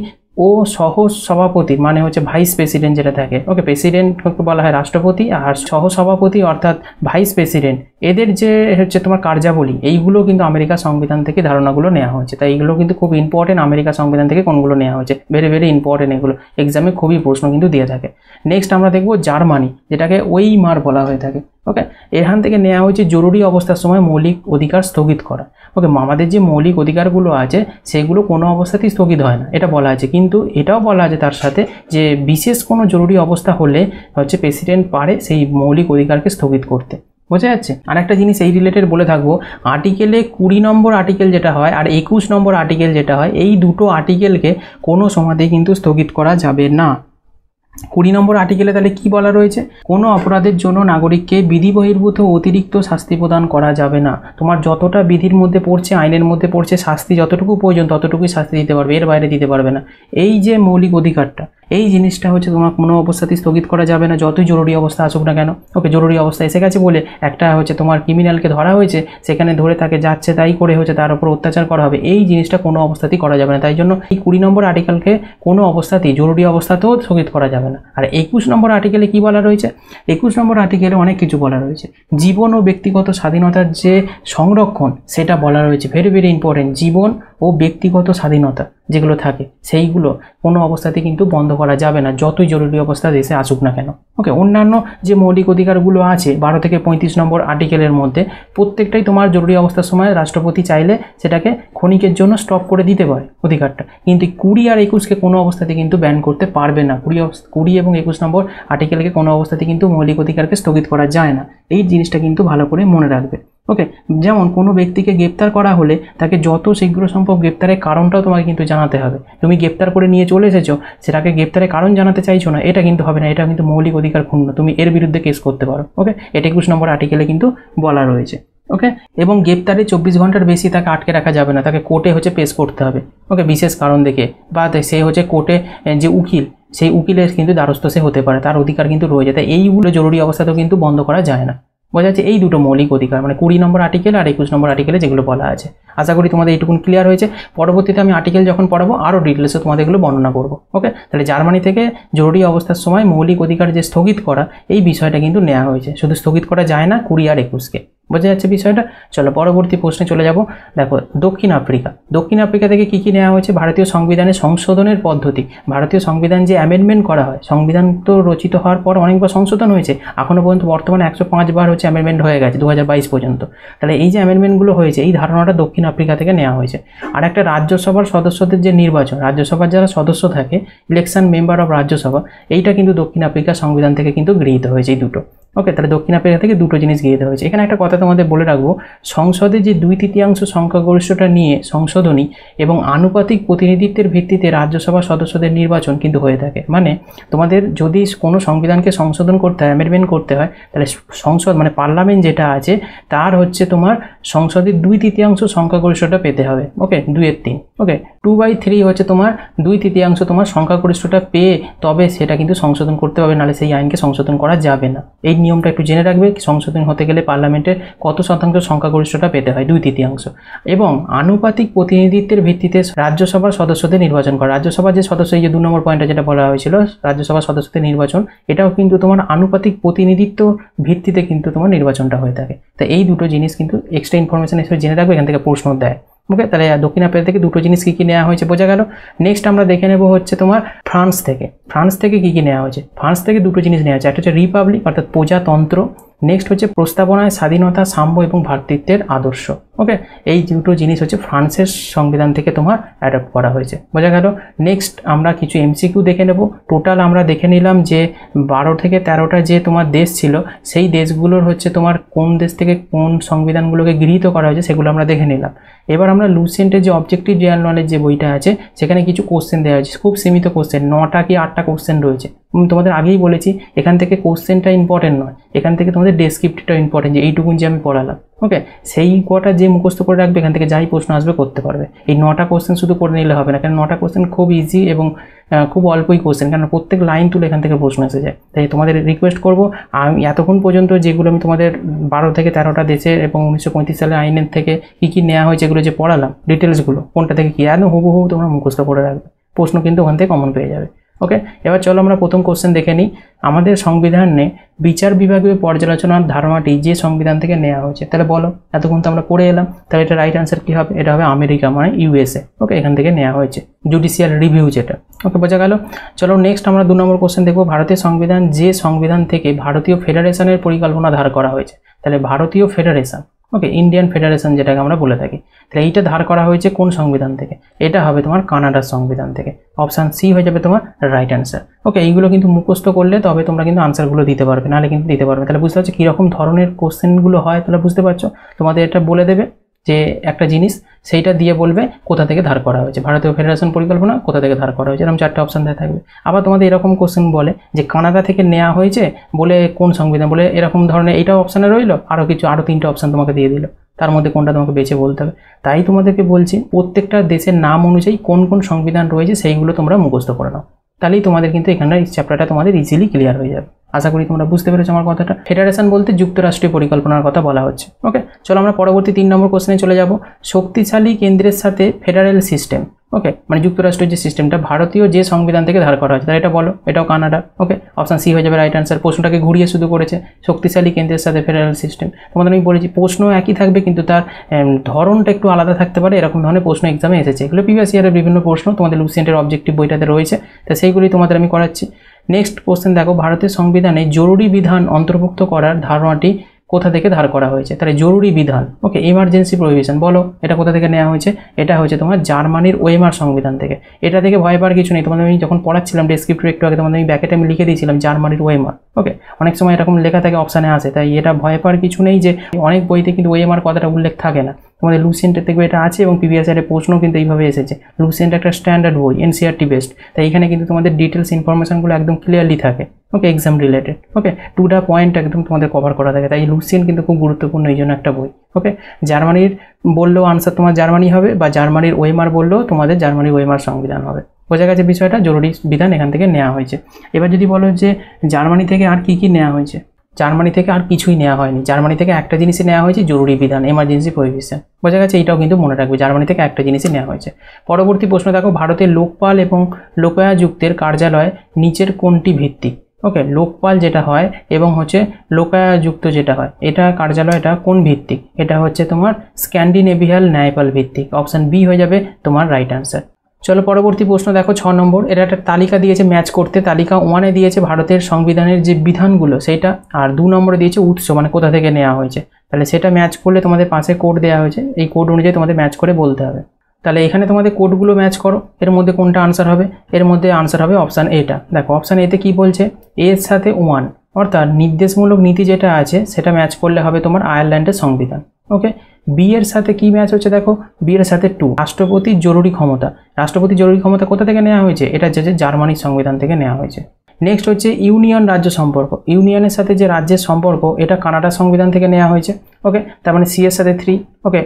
ও সহ সভাপতি, মানে হচ্ছে ভাইস প্রেসিডেন্ট যেটা থাকে, ওকে, প্রেসিডেন্ট বলা হয় রাষ্ট্রপতি, আর সহ সভাপতি অর্থাৎ ভাইস প্রেসিডেন্ট, এদের যে হচ্ছে তোমার কার্যাবলী, এইগুলো কিন্তু আমেরিকা সংবিধান থেকে ধারণাগুলো নেওয়া হয়েছে। তাই এইগুলো কিন্তু খুব ইম্পর্টেন্ট, আমেরিকা সংবিধান থেকে কোনগুলো নেওয়া হয়েছে, ভেরি ভেরি ইম্পর্টেন্ট, এগুলো এক্সামে খুবই প্রশ্ন কিন্তু দিয়ে থাকে। নেক্সট আমরা দেখবো জার্মানি, যেটাকে ওয়েইমার বলা হয়ে থাকে, ওকে, এখান থেকে নেওয়া হয়েছে জরুরি অবস্থার সময় মৌলিক অধিকার স্থগিত করা। ওকে, আমাদের যে মৌলিক অধিকারগুলো আছে সেগুলো কোনো অবস্থাতেই স্থগিত হয় না, এটা বলা আছে, কিন্তু এটাও বলা আছে তার সাথে যে বিশেষ কোনো জরুরি অবস্থা হলে হচ্ছে প্রেসিডেন্ট পারে সেই মৌলিক অধিকারকে স্থগিত করতে। বোঝা যাচ্ছে। আর একটা জিনিস এই রিলেটেড বলে থাকবো, আর্টিকেলে 20 নম্বর আর্টিকেল যেটা হয় আর 21 নম্বর আর্টিকেল যেটা হয়, এই দুটো আর্টিকেলকে কোনো সময়তেই কিন্তু স্থগিত করা যাবে না। 20 নম্বর আর্টিকেলে তাহলে কি বলা রয়েছে, কোনো অপরাধের জন্য নাগরিককে বিধি বহির্ভূত অতিরিক্ত শাস্তি প্রদান করা যাবে না। তোমার যতটা বিধির মধ্যে পড়ছে, আইনের মধ্যে পড়ছে, শাস্তি যতটুকু প্রয়োজন ততটুকুই শাস্তি দিতে পারবে, এর বাইরে দিতে পারবে না। এই যে মৌলিক অধিকারটা, এই জিনিসটা হচ্ছে তোমার কোনো অবস্থাতেই স্থগিত করা যাবে না, যতই জরুরি অবস্থা আসুক না কেন। ওকে, জরুরি অবস্থা এসে গেছে বলে একটা হচ্ছে তোমার ক্রিমিনালকে ধরা হয়েছে, সেখানে ধরে তাকে যাচ্ছে তাই করে হচ্ছে তার উপর অত্যাচার করা হবে, এই জিনিসটা কোনো অবস্থাতেই করা যাবে না। তাই জন্য এই 20 নম্বর আর্টিকেলকে কোনো অবস্থাতেই জরুরি অবস্থাতেও স্থগিত করা যাবে না। আর 21 নম্বর আর্টিকেলে কি বলা রয়েছে, 21 নম্বর আর্টিকেলে অনেক কিছু বলা রয়েছে, জীবন ও ব্যক্তিগত স্বাধীনতার যে সংরক্ষণ সেটা বলা রয়েছে, ভেরি ভেরি ইম্পর্টেন্ট। জীবন ও ব্যক্তিগত স্বাধীনতা যেগুলো থাকে সেইগুলো কোনো অবস্থাতে কিন্তু বন্ধ করা যাবে না, যতই জরুরি অবস্থা দেশে আসুক না কেন। ওকে, অন্যান্য যে মৌলিক অধিকারগুলো আছে 12 থেকে 35 নম্বর আর্টিকেলের মধ্যে প্রত্যেকটাই তোমার জরুরি অবস্থার সময় রাষ্ট্রপতি চাইলে সেটাকে ক্ষণিকের জন্য স্টপ করে দিতে পারে অধিকারটা, কিন্তু 20 আর 21কে কোনো অবস্থাতে কিন্তু ব্যান করতে পারবে না। 20 এবং 21 নম্বর আর্টিকেলকে কোনো অবস্থাতে কিন্তু মৌলিক অধিকারকে স্থগিত করা যায় না, এই জিনিসটা কিন্তু ভালো করে মনে রাখবে। ওকে, যেমন কোনো ব্যক্তিকে গ্রেপ্তার করা হলে তাকে যত শীঘ্র সম্ভব গ্রেপ্তারের কারণটাও তোমাকে কিন্তু জানাতে হবে। তুমি গ্রেপ্তার করে নিয়ে চলে এসেছো, সেটাকে গ্রেপ্তারের কারণ জানাতে চাইছো না, এটা কিন্তু হবে না, এটা কিন্তু মৌলিক অধিকার ক্ষুণ্ণ, তুমি এর বিরুদ্ধে কেস করতে পারো। ওকে, এটা 21 নম্বর আর্টিকেলে কিন্তু বলা রয়েছে। ওকে, এবং গ্রেপ্তারে 24 ঘন্টার বেশি তাকে আটকে রাখা যাবে না, তাকে কোর্টে হচ্ছে পেশ করতে হবে। ওকে, বিশেষ কারণ দেখে, বা সে হচ্ছে কোর্টে যে উকিল, সেই উকিলের কিন্তু দ্বারস্থ সে হতে পারে, তার অধিকার কিন্তু রয়েছে। তাই এইগুলো জরুরি অবস্থাতেও কিন্তু বন্ধ করা যায় না। বোঝা যাচ্ছে, এই দুটো মৌলিক অধিকার, মানে 20 নম্বর আর্টিকেল আর 21 নম্বর আর্টিকেলে যেগুলো বলা আছে। আশা করি তোমাদের এইটুকুন ক্লিয়ার হয়েছে। পরবর্তীতে আমি আর্টিকেল যখন পড়াবো আরও ডিটেলসে তোমাদের এগুলো বর্ণনা করবো। ওকে, তাহলে জার্মানি থেকে জরুরি অবস্থার সময় মৌলিক অধিকার যে স্থগিত করা, এই বিষয়টা কিন্তু নেওয়া হয়েছে। শুধু স্থগিত করা যায় না 20 আর 21কে। বোঝা যাচ্ছে বিষয়টা। চলো পরবর্তী প্রশ্নে চলে যাব। দেখো দক্ষিণ আফ্রিকা থেকে কি নেওয়া হয়েছে, ভারতীয় সংবিধানের সংশোধনের পদ্ধতি। ভারতীয় সংবিধান যে অ্যামেন্ডমেন্ট করা হয়, সংবিধান তো রচিত হওয়ার পর অনেকবার সংশোধন হয়েছে, এখনও পর্যন্ত বর্তমানে 105 বার হচ্ছে অ্যামেন্ডমেন্ট হয়ে গেছে 2022 পর্যন্ত। তাহলে এই যে অ্যামেন্ডমেন্টগুলো হয়েছে, এই ধারণাটা দক্ষিণ আফ্রিকা থেকে নেওয়া হয়েছে। আর একটা রাজ্যসভার সদস্যদের যে নির্বাচন, রাজ্যসভার যারা সদস্য থাকে, ইলেকশন মেম্বার অফ রাজ্যসভা, এইটা কিন্তু দক্ষিণ আফ্রিকার সংবিধান থেকে কিন্তু গৃহীত হয়েছে এই দুটো। ওকে, তাহলে দক্ষিণ আফ্রিকা থেকে দুটো জিনিস গিয়ে দেওয়া হয়েছে। এখানে একটা কথা তোমাদের বলে রাখবো, সংসদে যে 2/3 সংখ্যাগরিষ্ঠতা নিয়ে সংশোধনী এবং আনুপাতিক প্রতিনিধিত্বের ভিত্তিতে রাজ্যসভার সদস্যদের নির্বাচন কিন্তু হয়ে থাকে। মানে তোমাদের যদি কোনো সংবিধানকে সংশোধন করতে হয়, অ্যামেন্ডমেন্ট করতে হয়, তাহলে সংসদ মানে পার্লামেন্ট যেটা আছে তার হচ্ছে তোমার সংসদের 2/3 সংখ্যাগরিষ্ঠতা পেতে হবে। ওকে, 2/3। ওকে, 2/3 হচ্ছে তোমার 2/3 তোমার সংখ্যাগরিষ্ঠতা পেয়ে তবে সেটা কিন্তু সংশোধন করতে হবে, নাহলে সেই আইনকে সংশোধন করা যাবে না। এই নিয়মটা একটু জেনে রাখবে, সংশোধন হতে গেলে পার্লামেন্টের কত শতাংশ সংখ্যাগরিষ্ঠতা পেতে হয়, 2/3। এবং আনুপাতিক প্রতিনিধিত্বের ভিত্তিতে রাজ্যসভার সদস্যদের নির্বাচন করা। রাজ্যসভার যে সদস্য, এই যে 2 নম্বর পয়েন্টটা যেটা বলা হয়েছিল রাজ্যসভার সদস্যদের নির্বাচন, এটাও কিন্তু তোমার আনুপাতিক প্রতিনিধিত্ব ভিত্তিতে কিন্তু তোমার নির্বাচনটা হয়ে থাকে। তো এই দুটো জিনিস কিন্তু এক্সট্রা ইনফরমেশন হিসেবে জেনে রাখবে, এখান থেকে প্রশ্ন দেয়। ওকে, তাহলে দক্ষিণ আফ্রিকা থেকে দুটো জিনিস কী কী নেওয়া হয়েছে বোঝা গেল। নেক্সট আমরা দেখে নেব হচ্ছে তোমার ফ্রান্স থেকে কী কী নেওয়া হয়েছে। ফ্রান্স থেকে দুটো জিনিস নেওয়া হয়েছে, একটা হচ্ছে রিপাবলিক অর্থাৎ প্রজাতন্ত্র, নেক্সট হচ্ছে প্রস্তাবনায় স্বাধীনতা, সাম্য এবং ভ্রাতৃত্বের আদর্শ। ওকে, এই দুটো জিনিস হচ্ছে ফ্রান্সের সংবিধান থেকে তোমার অ্যাডপ্ট করা হয়েছে, বোঝা গেল। নেক্সট আমরা কিছু এমসিকিউ দেখে নেব। টোটাল আমরা দেখে নিলাম যে 12 থেকে 13টা যে তোমার দেশ ছিল, সেই দেশগুলোর হচ্ছে তোমার কোন দেশ থেকে কোন সংবিধানগুলোকে গৃহীত করা হয়েছে সেগুলো আমরা দেখে নিলাম। এবার আমরা লুসেন্টের যে অবজেক্টিভ জেনারেল নলেজ যে বইটা আছে সেখানে কিছু কোশ্চেন দেওয়া হয়েছে, খুব সীমিত কোশ্চেন, 9টা কি 8টা কোশ্চেন রয়েছে। তোমাদের আগেই বলেছি এখান থেকে কোশ্চেনটা ইম্পর্টেন্ট নয়, এখান থেকে তোমাদের ডেসক্রিপটিভটা ইম্পর্টেন্ট, যে এইটুকুন যে আমি পড়ালাম। ওকে, সেই কটা যে মুখস্থ করে রাখবে এখান থেকে যাই প্রশ্ন আসবে করতে পারবে। এই 9টা কোশ্চেন শুধু পড়ে নিলে হবে না, কারণ 9টা কোশ্চেন খুব ইজি এবং খুব অল্পই কোশ্চেন, কারণ প্রত্যেক লাইন তুলে এখান থেকে প্রশ্ন এসে যায়। তাই তোমাদের রিকোয়েস্ট করবো, আমি এতক্ষণ পর্যন্ত যেগুলো আমি তোমাদের 12 থেকে 13টা দেশের এবং 1935 সালের আইনের থেকে কী কী নেওয়া হয়েছে এগুলো যে পড়ালাম ডিটেলসগুলো, কোনটা থেকে কী একদম হুবহু তোমরা মুখস্থ করে রাখবে, প্রশ্ন কিন্তু ওখান থেকে কমন পেয়ে যাবে। ওকে, এবার চলো আমরা প্রথম কোশ্চেন দেখে নিই। আমাদের সংবিধানে বিচার বিভাগীয় পর্যালোচনার ধারণাটি যে সংবিধান থেকে নেওয়া হয়েছে, তাহলে বলো, এতক্ষণ তো আমরা পড়ে এলাম, তাহলে এটা রাইট অ্যান্সার কী হবে? এটা হবে আমেরিকা, মানে ইউএসএ। ওকে, এখান থেকে নেওয়া হয়েছে জুডিশিয়াল রিভিউ যেটা। ওকে, বোঝা গেল। চলো নেক্সট আমরা 2 নম্বর কোশ্চেন দেখবো। ভারতীয় সংবিধান যে সংবিধান থেকে ভারতীয় ফেডারেশনের পরিকল্পনা ধার করা হয়েছে, তাহলে ভারতীয় ফেডারেশন, ওকে, ইন্ডিয়ান ফেডারেশন যেটাকে আমরা বলে থাকি, তাহলে এইটা ধার করা হয়েছে কোন সংবিধান থেকে? এটা হবে তোমার কানাডার সংবিধান থেকে। অপশান সি হয়ে যাবে তোমার রাইট অ্যান্সার। ওকে, এইগুলো কিন্তু মুখস্থ করলে তবে তোমরা কিন্তু আনসারগুলো দিতে পারবে, নাহলে কিন্তু দিতে পারবে। তাহলে বুঝতে পারছো কীরকম ধরনের কোশ্চেনগুলো হয়, তাহলে বুঝতে পারছো। তোমাদের এটা বলে দেবে যে একটা জিনিস, সেইটা দিয়ে বলবে কোথা থেকে ধার করা হয়েছে, ভারতীয় ফেডারেশন পরিকল্পনা কোথা থেকে ধার করা হয়েছে, এরকম 4টে অপশান দেওয়া থাকবে। আবার তোমাদের এরকম কোশ্চেন বলে যে কানাডা থেকে নেওয়া হয়েছে বলে কোন সংবিধান, বলে এরকম ধরনের এইটাও অপশানে রইলো, আরও 3টে অপশান তোমাকে দিয়ে দিল, তার মধ্যে কোনটা তোমাকে বেছে বলতে হবে। তাই তোমাদেরকে বলছি প্রত্যেকটা দেশের নাম অনুযায়ী কোন কোন সংবিধান রয়েছে সেইগুলো তোমরা মুখস্থ করে নাও, তাহলেই তোমাদের কিন্তু এখানকার এই চ্যাপ্টারটা তোমাদের ইজিলি ক্লিয়ার হয়ে যাবে। আশা করি তোমরা বুঝতে পেরেছো আমার কথাটা। ফেডারেশন বলতে যুক্তরাষ্ট্রীয় পরিকল্পনার কথা বলা হচ্ছে। ওকে, চলো আমরা পরবর্তী 3 নম্বর কোশ্চেনে চলে যাব। শক্তিশালী কেন্দ্রের সাথে ফেডারেল সিস্টেম, ওকে, মানে যুক্তরাষ্ট্রের যে সিস্টেমটা ভারতীয় যে সংবিধান থেকে ধার করা হয়েছে, তাহলে এটা বলো, এটাও কানাডা। ওকে, অপশান সি হয়ে যাবে রাইট অ্যান্সার। প্রশ্নটাকে ঘুরিয়ে শুধু করেছে শক্তিশালী কেন্দ্রের সাথে ফেডারেল সিস্টেম। তোমাদের আমি বলেছি প্রশ্ন একই থাকবে কিন্তু তার ধরনটা একটু আলাদা থাকতে পারে, এরকম ধরনের প্রশ্ন এক্সামে এসেছে। এগুলো প্রিভিয়াস ইয়ারের বিভিন্ন প্রশ্ন তোমাদের লুসেন্টের অবজেক্টিভ বইটাতে রয়েছে, তো সেইগুলি তোমাদের আমি করাচ্ছি। নেক্সট কোশ্চেন দেখো, ভারতের সংবিধানে জরুরি বিধান অন্তর্ভুক্ত করার ধারণাটি কোথা থেকে ধার করা হয়েছে? তাহলে জরুরি বিধান, ওকে, এমার্জেন্সি প্রহিবিশন, বলো এটা কোথা থেকে নেওয়া হয়েছে? এটা হচ্ছে তোমার জার্মানির ওয়েমার সংবিধান থেকে। এটা থেকে ভয় পাওয়ার কিছু নেই, তোমাদের আমি যখন পড়াচ্ছিলাম ডেসক্রিপটিভ একটু আগে তোমাদের আমি ব্যাকেটে আমি লিখে দিয়েছিলাম জার্মানির ওয়েমার। ওকে, অনেক সময় এরকম লেখা থাকে অপশানে আসে, তাই এটা ভয় পাওয়ার কিছু নেই যে অনেক বইতে কিন্তু ওয়েমার কথাটা উল্লেখ থাকে না, তোমাদের লুসেন্টের থেকে এটা আছে এবং প্রিভিয়াস ইয়ারের প্রশ্ন কিন্তু এইভাবে এসেছে। লুসেন্ট একটা স্ট্যান্ডার্ড বই, এনসিআরটি বেসড, তাই এখানে কিন্তু তোমাদের ডিটেলস ইনফরমেশনগুলো একদম ক্লিয়ারলি থাকে। ওকে, এক্সাম রিলেটেড। ওকে, 2টা পয়েন্ট একদম তোমাদের কভার করা থাকে, তাই লুসেন্ট কিন্তু খুব গুরুত্বপূর্ণ এই জন্য একটা বই। ওকে, জার্মানির বললেও আনসার তোমার জার্মানি হবে, বা জার্মানির ওয়েমার বললেও তোমাদের জার্মানির ওয়েমার সংবিধান হবে। বোঝা গেছে বিষয়টা, জরুরি বিধান এখান থেকে নেওয়া হয়েছে। এবার যদি বলো যে জার্মানি থেকে আর কি নেওয়া হয়েছে, জার্মানি থেকে আর কিছুই নেওয়া হয়নি, জার্মানি থেকে একটা জিনিসই নেওয়া হয়েছে, জরুরি বিধান, এমার্জেন্সি প্রহিবিশন। বোঝা গেছে, এইটাও কিন্তু মনে রাখবে, জার্মানি থেকে একটা জিনিসই নেওয়া হয়েছে। পরবর্তী প্রশ্ন দেখো, ভারতের লোকপাল এবং লোকায়ুক্তের কার্যালয় নিচের কোনটি ভিত্তিক? ওকে, লোকপাল যেটা হয় এবং হচ্ছে লোকায়ুক্ত যেটা হয়, এটা কার্যালয়টা কোন ভিত্তিক? এটা হচ্ছে তোমার স্ক্যান্ডিনেভিয়াল ন্যায়পাল ভিত্তিক। অপশান বি হয়ে যাবে তোমার রাইট অ্যান্সার। চলো পরবর্তী প্রশ্ন দেখো, 6 নম্বর। এটা একটা তালিকা দিয়েছে ম্যাচ করতে। তালিকা 1-এ দিয়েছে ভারতের সংবিধানের যে বিধানগুলো সেইটা, আর 2 নম্বরে দিয়েছে উৎস, মানে কোথা থেকে নেওয়া হয়েছে। তাহলে সেটা ম্যাচ করলে তোমাদের পাশে কোড দেওয়া হয়েছে, এই কোড অনুযায়ী তোমাদের ম্যাচ করে বলতে হবে। তাহলে এখানে তোমাদের কোডগুলো ম্যাচ করো, এর মধ্যে কোনটা আনসার হবে? এর মধ্যে আনসার হবে অপশান এটা। দেখো অপশান এতে কি বলছে, এর সাথে 1, অর্থাৎ নির্দেশমূলক নীতি যেটা আছে সেটা ম্যাচ করলে হবে তোমার আয়ারল্যান্ডের সংবিধান। ওকে, বি এর সাথে কি ম্যাচ হচ্ছে দেখো, বি এর সাথে 2 রাষ্ট্রপতির জরুরি ক্ষমতা। রাষ্ট্রপতির জরুরি ক্ষমতা কোথা থেকে নেওয়া হয়েছে? এটা যে জার্মানির সংবিধান থেকে নেওয়া হয়েছে। নেক্সট হচ্ছে ইউনিয়ন রাজ্য সম্পর্ক। ইউনিয়নের সাথে যে রাজ্যের সম্পর্ক এটা কানাডা সংবিধান থেকে নেওয়া হয়েছে। ওকে, তার মানে সি এর সাথে 3। ওকে,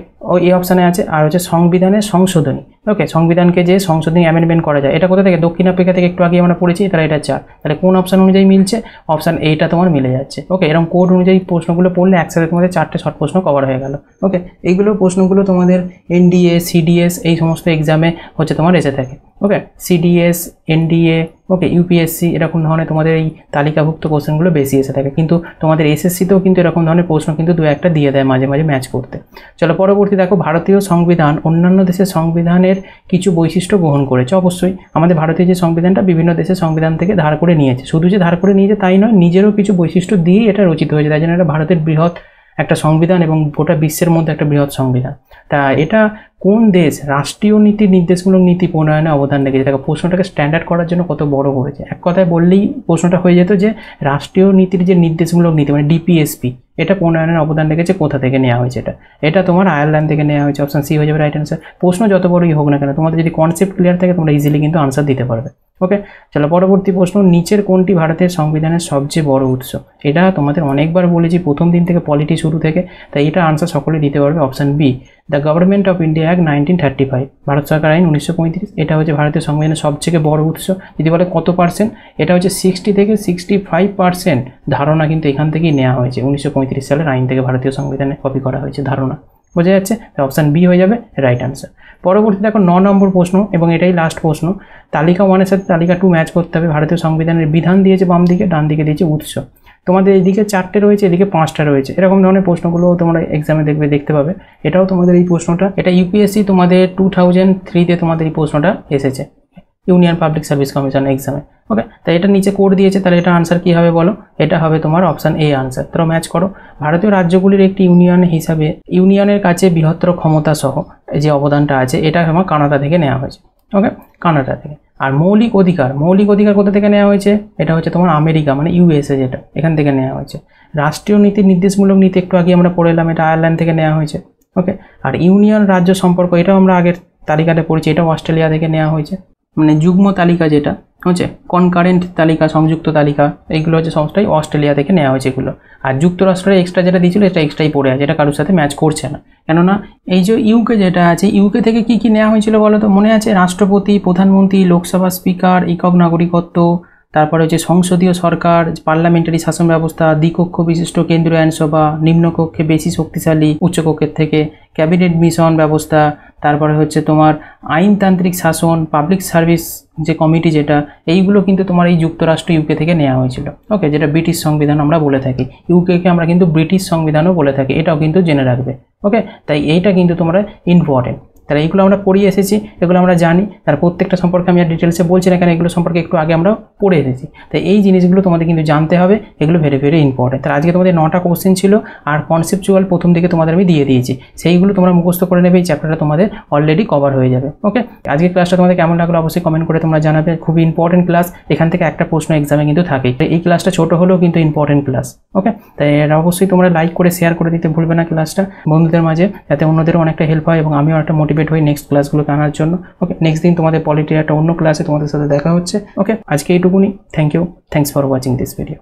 এই অপশানে আছে। আর হচ্ছে সংবিধানের সংশোধনী। ওকে, সংবিধানকে যে সংশোধনী অ্যামেন্ডমেন্ট করা যায়, এটা কোথা থেকে? দক্ষিণ আফ্রিকা থেকে একটু আগে আমরা পড়েছি, তাহলে এটা 4। তাহলে কোন অপশান অনুযায়ী মিলছে? অপশান এইটা তোমার মিলে যাচ্ছে। ওকে, এরকম কোড অনুযায়ী প্রশ্নগুলো পড়লে একসাথে তোমাদের 4টে শর্ট প্রশ্ন কভার হয়ে গেল। ওকে, এইগুলো প্রশ্নগুলো তোমাদের এনডিএ, সিডিএস এই সমস্ত এক্সামে হচ্ছে তোমার এসে থাকে। ওকে, সিডিএস, এনডিএ, ওকে, ইউপিএসসি এরকম ধরনের তোমাদের এই তালিকাভুক্ত কোশ্চেনগুলো বেশি এসে থাকে। কিন্তু তোমাদের এসএসসিতেও কিন্তু এরকম ধরনের প্রশ্ন কিন্তু 2-1টা দিয়ে দেয় মাঝে মাঝে ম্যাচ করতে। চলো পরবর্তী দেখো, ভারতীয় সংবিধান অন্যান্য দেশের সংবিধানের কিছু বৈশিষ্ট্য গ্রহণ করেছে। অবশ্যই আমাদের ভারতীয় যে সংবিধানটা বিভিন্ন দেশের সংবিধান থেকে ধার করে নিয়েছে। শুধু যে ধার করে নিয়েছে তাই নয়, নিজেরও কিছু বৈশিষ্ট্য দিয়েই এটা রচিত হয়েছে। তাই জন্য এটা ভারতের বৃহৎ একটা সংবিধান এবং গোটা বিশ্বের মধ্যে একটা বৃহৎ সংবিধান। তা এটা কোন দেশ রাষ্ট্রীয় নীতি নির্দেশমূলক নীতি প্রণয়নে অবদান রেখেছে? দেখো প্রশ্নটাকে স্ট্যান্ডার্ড করার জন্য কত বড় করেছে। এক কথায় বললেই প্রশ্নটা হয়ে যেত যে রাষ্ট্রীয় নীতির যে নির্দেশমূলক নীতি মানে ডিপিএসপি, এটা প্রণয়নের অবদান রেখেছে কোথা থেকে নেওয়া হয়েছে? এটা তোমার আয়ারল্যান্ড থেকে নেওয়া হয়েছে। অপশন সি হয়ে যাবে রাইট অ্যান্সার। প্রশ্ন যত বড়ই হোক না কেন, তোমাদের যদি কনসেপ্ট ক্লিয়ার থাকে তোমরা ইজিলি কিন্তু আনসার দিতে পারবে। ওকে, চলো পরবর্তী প্রশ্ন, নিচের কোনটি ভারতের সংবিধানের সবচেয়ে বড় উৎস? এটা তোমাদের অনেকবার বলেছি প্রথম দিন থেকে, পলিটি শুরু থেকে, তাই এটা আনসার সকলেই দিতে পারবে। Option B, the government of India act 1935, Bharat সরকার আইন 1935। এটা হচ্ছে ভারতীয় সংবিধানের সবচেয়ে বড় উৎস। যদি বলে কত পার্সেন্ট, এটা হচ্ছে 60 থেকে 65% ধারণা কিন্তু এখান থেকেই নেওয়া হয়েছে। 1935 সালের আইন থেকে ভারতীয় সংবিধানে কপি করা হয়েছে ধারণা। বোঝা যাচ্ছে? অপশান বি হয়ে যাবে রাইট আনসার। পরবর্তী দেখো 9 নম্বর প্রশ্ন এবং এটাই লাস্ট প্রশ্ন। তালিকা 1-এর সাথে তালিকা 2 ম্যাচ করতে হবে। ভারতীয় সংবিধানের বিধান দিয়েছে বাম দিকে, ডান দিকে দিয়েছে উৎস। তোমাদের এইদিকে 4টে রয়েছে, এদিকে 5টা রয়েছে। এরকম ধরনের প্রশ্নগুলো তোমরা এক্সামে দেখতে পাবে। এটাও তোমাদের এই প্রশ্নটা, এটা ইউপিএসসি তোমাদের 2003-তে তোমাদের এই প্রশ্নটা এসেছে, ইউনিয়ন পাবলিক সার্ভিস কমিশন এক্সামে। ওকে, তাই এটা নিচে কোড দিয়েছে, তাহলে এটা আনসার কী হবে বলো? এটা হবে তোমার অপশান এ আনসার। তোমরা ম্যাচ করো। ভারতীয় রাজ্যগুলির একটি ইউনিয়ন হিসাবে ইউনিয়নের কাছে বৃহত্তর ক্ষমতা সহ যে অবদানটা আছে, এটা আমার কানাডা থেকে নেওয়া হয়েছে। ওকে, কানাডা থেকে। আর মৌলিক অধিকার কোথা থেকে নেওয়া হয়েছে? এটা হচ্ছে তোমার আমেরিকা মানে ইউএসএ, যেটা এখান থেকে নেওয়া হয়েছে। রাষ্ট্রীয় নীতি নির্দেশমূলক নীতি একটু আগে আমরা পড়ে এলাম, এটা আয়ারল্যান্ড থেকে নেওয়া হয়েছে। ওকে, আর ইউনিয়ন রাজ্য সম্পর্ক এটাও আমরা আগের তালিকাতে পড়েছি, এটাও অস্ট্রেলিয়া থেকে নেওয়া হয়েছে। মানে যুগ্ম তালিকা যেটা হচ্ছে কনকারেন্ট তালিকা, সংযুক্ত তালিকা, এইগুলো হচ্ছে সমস্তটাই অস্ট্রেলিয়া থেকে নেওয়া হয়েছে এগুলো। আর যুক্তরাষ্ট্রের এক্সট্রা যেটা দিয়েছিল এটা এক্সট্রাই পড়ে আছে, এটা কারোর সাথে ম্যাচ করছে না। কেননা এই যে ইউকে যেটা আছে, ইউকে থেকে কি কি নেওয়া হয়েছিল বলো তো? মনে আছে? রাষ্ট্রপতি, প্রধানমন্ত্রী, লোকসভা স্পিকার, একক নাগরিকত্ব, তারপরে হচ্ছে সংসদীয় সরকার, পার্লামেন্টারি শাসন ব্যবস্থা, দ্বিকক্ষ বিশিষ্ট কেন্দ্রীয় আইনসভা, নিম্নকক্ষে বেশি শক্তিশালী উচ্চকক্ষের থেকে, ক্যাবিনেট মিশন ব্যবস্থা, তারপরে হচ্ছে তোমার আইনতান্ত্রিক শাসন, পাবলিক সার্ভিস যে কমিটি যেটা, এইগুলো কিন্তু তোমার এই যুক্তরাষ্ট্র ইউকে থেকে নেওয়া হয়েছিল। ওকে, যেটা ব্রিটিশ সংবিধান আমরা বলে থাকি। ইউকেকে আমরা কিন্তু ব্রিটিশ সংবিধানও বলে থাকি, এটাও কিন্তু জেনে রাখবে। ওকে, তাই এইটা কিন্তু তোমরা ইম্পর্টেন্ট। তাহলে এইগুলো আমরা পড়িয়ে এসেছি, এগুলো আমরা জানি। তার প্রত্যেকটা সম্পর্কে আমি আর ডিটেলসে বলছি না, কেন এগুলো সম্পর্কে একটু আগে আমরা পড়ে এসেছি। তাই এই জিনিসগুলো তোমাদের কিন্তু জানতে হবে, এগুলো ভেরি ভেরি ইম্পর্টেন্ট। তাহলে আজকে তোমাদের 9টা কোশ্চেন ছিল, আর কনসেপচুয়াল প্রথম দিকে তোমাদের আমি দিয়ে দিয়েছি, সেইগুলো তোমরা মুখস্থ করে নেবে। এই চ্যাপ্টারটা তোমাদের অলরেডি কভার হয়ে যাবে। ওকে, আজকে ক্লাসটা তোমাদের কেমন লাগলো অবশ্যই কমেন্ট করে তোমরা জানাবে। খুবই ইম্পর্টেন্ট ক্লাস, এখান থেকে একটা প্রশ্ন এক্সামে কিন্তু থাকেই। এই ক্লাসটা ছোট হলেও কিন্তু ইম্পর্টেন্ট ক্লাস। ওকে, তাই অবশ্যই তোমরা লাইক করে শেয়ার করে দিতে ভুলবে না ক্লাসটা বন্ধুদের মাঝে, যাতে অন্যদেরও অনেকটা হেল্প হয় এবং আমিও একটা মোটিভেট হই নেক্সট ক্লাসগুলো আনার জন্য। ওকে, নেক্সট দিন তোমাদের পলিটির একটা অন্য ক্লাসে তোমাদের সাথে দেখা হচ্ছে। ওকে, আজকে এইটুকুনি। Thank you, thanks for watching this video.